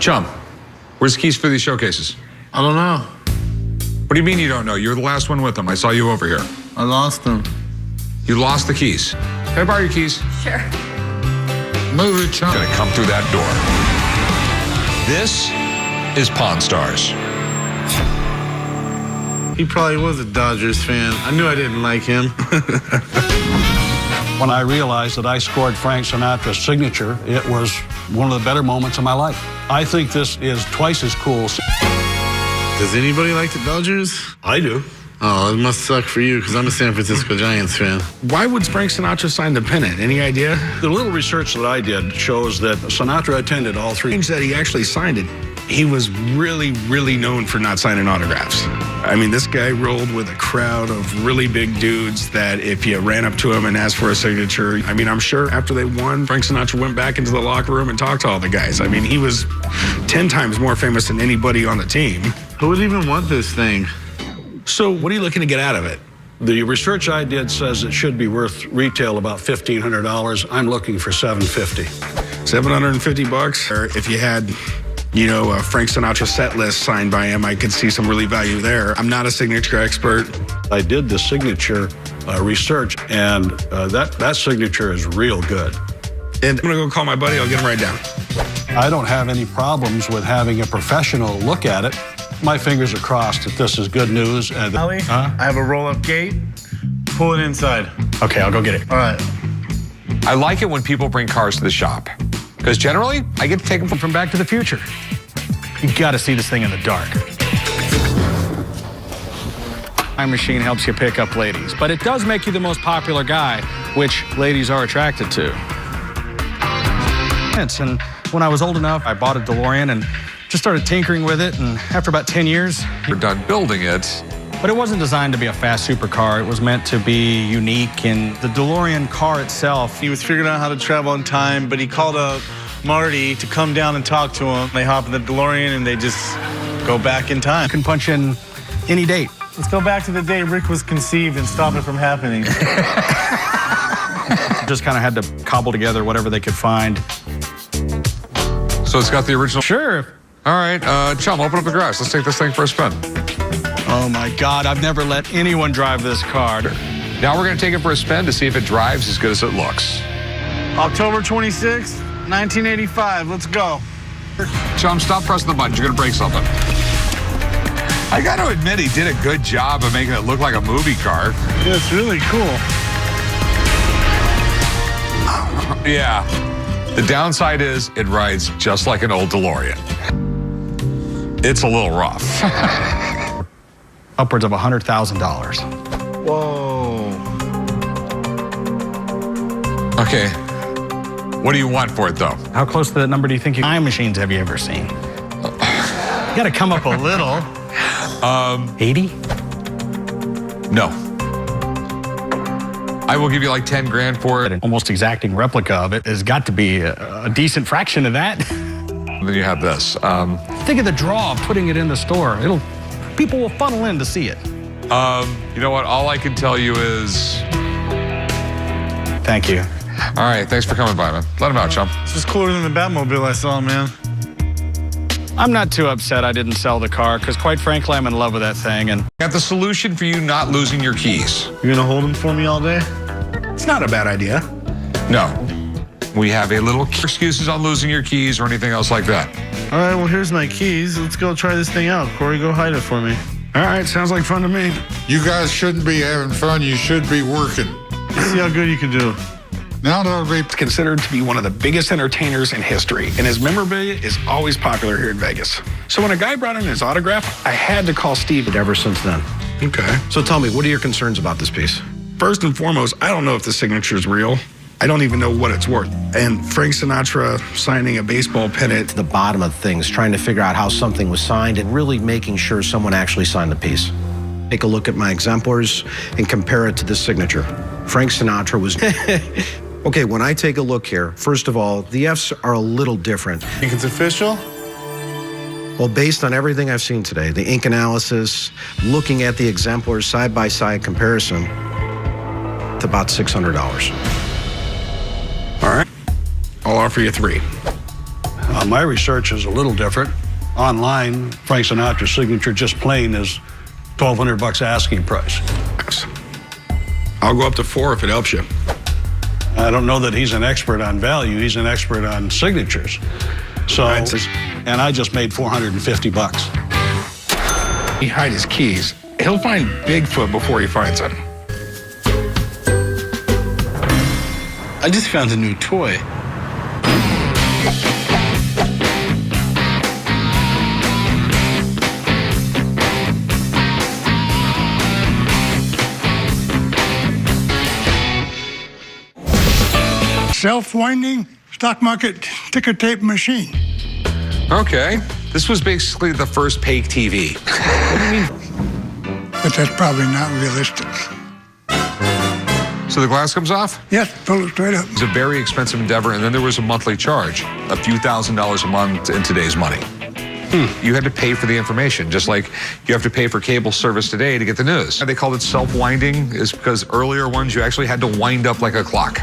Chum, where's the keys for these showcases? I don't know. What do you mean you don't know? You're the last one with them. I saw you over here. I lost them. You lost the keys. Can I borrow your keys? Sure. Move it, Chum. Gonna come through that door. This is Pawn Stars. He probably was a Dodgers fan. I knew I didn't like him. When I realized that I scored Frank Sinatra's signature, it was one of the better moments of my life. I think this is twice as cool. Does anybody like the Dodgers? I do. Oh, it must suck for you, because I'm a San Francisco Giants fan. Why would Frank Sinatra sign the pennant? Any idea? The little research that I did shows that Sinatra attended all three. That he actually signed it. He was really, really known for not signing autographs. I mean, this guy rolled with a crowd of really big dudes that if you ran up to him and asked for a signature, I mean, I'm sure after they won, Frank Sinatra went back into the locker room and talked to all the guys. I mean, he was 10 times more famous than anybody on the team. Who would even want this thing? So what are you looking to get out of it? The research I did says it should be worth retail about $1,500. I'm looking for $750. $750? Or if you had, you know, a Frank Sinatra set list signed by him, I could see some really value there. I'm not a signature expert. I did the signature research, and that signature is real good. And I'm gonna go call my buddy, I'll get him right down. I don't have any problems with having a professional look at it. My fingers are crossed that this is good news. And Ollie, I have a roll-up gate. Pull it inside. Okay, I'll go get it. All right. I like it when people bring cars to the shop, because generally, I get to take them From Back to the Future. You gotta see this thing in the dark. Time machine helps you pick up ladies, but it does make you the most popular guy, which ladies are attracted to. And when I was old enough, I bought a DeLorean and just started tinkering with it, and after about 10 years... We're done building it. But it wasn't designed to be a fast supercar. It was meant to be unique, and the DeLorean car itself... He was figuring out how to travel in time, but he called up Marty to come down and talk to him. They hop in the DeLorean, and they just go back in time. You can punch in any date. Let's go back to the day Rick was conceived and stop it from happening. Just kind of had to cobble together whatever they could find. So it's got the original. Sure. All right, Chum, open up the garage. Let's take this thing for a spin. Oh, my God. I've never let anyone drive this car. Now we're going to take it for a spin to see if it drives as good as it looks. October 26th, 1985. Let's go. Chum, stop pressing the buttons. You're going to break something. I got to admit, he did a good job of making it look like a movie car. Yeah, it's really cool. Yeah. The downside is it rides just like an old DeLorean. It's a little rough. Upwards of $100,000. Whoa. Okay. What do you want for it, though? How close to that number do you think time machines have you ever seen? You got to come up a little. 80? No. I will give you like 10 grand for it. An almost exacting replica of it has got to be a decent fraction of that. And then you have this. Think of the draw of putting it in the store. People will funnel in to see it. You know what? All I can tell you is... Thank you. All right, thanks for coming by, man. Let him out, Chum. This is cooler than the Batmobile I saw, man. I'm not too upset I didn't sell the car, because quite frankly, I'm in love with that thing. And Got the solution for you not losing your keys. You gonna hold them for me all day? It's not a bad idea. No. We have a little excuses on losing your keys or anything else like that. All right, well, here's my keys. Let's go try this thing out. Corey, go hide it for me. All right, sounds like fun to me. You guys shouldn't be having fun. You should be working. Let's see how good you can do. Now that'll be It's considered to be one of the biggest entertainers in history, and his memorabilia is always popular here in Vegas. So when a guy brought in his autograph, I had to call Steve. Ever since then. Okay. So tell me, what are your concerns about this piece? First and foremost, I don't know if the signature is real. I don't even know what it's worth. And Frank Sinatra signing a baseball pennant. The bottom of things, trying to figure out how something was signed and really making sure someone actually signed the piece. Take a look at my exemplars and compare it to this signature. Frank Sinatra was... Okay, when I take a look here, first of all, the Fs are a little different. Think it's official? Well, based on everything I've seen today, the ink analysis, looking at the exemplars side-by-side comparison, it's about $600. All right. I'll offer you $3. My research is a little different. Online, Frank Sinatra's signature just plain is $1,200 asking price. I'll go up to 4 if it helps you. I don't know that he's an expert on value. He's an expert on signatures. So, and I just made $450. He hide his keys. He'll find Bigfoot before he finds him. I just found a new toy. Self-winding stock market ticker tape machine. Okay. This was basically the first pay TV. But that's probably not realistic. So the glass comes off? Yes, pull it straight up. It's a very expensive endeavor, and then there was a monthly charge, a few $1,000s a month in today's money. You had to pay for the information, just like you have to pay for cable service today to get the news. They called it self-winding is because earlier ones you actually had to wind up like a clock.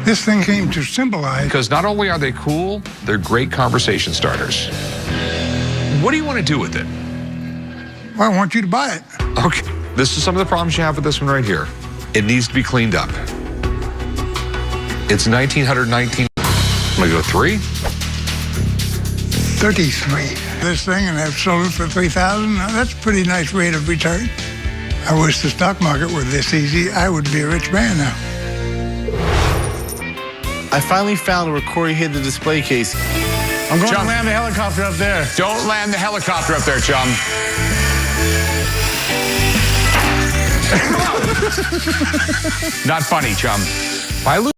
This thing came to symbolize. Because not only are they cool, they're great conversation starters. What do you want to do with it? Well, I want you to buy it. Okay, this is some of the problems you have with this one right here. It needs to be cleaned up. It's 1919. I'm gonna go 3. 33. This thing, and I've sold it for $3,000. Now, that's a pretty nice rate of return. I wish the stock market were this easy. I would be a rich man now. I finally found where Corey hid the display case. I'm going to land the helicopter up there. Don't land the helicopter up there, chum. Not funny, chum. If I lose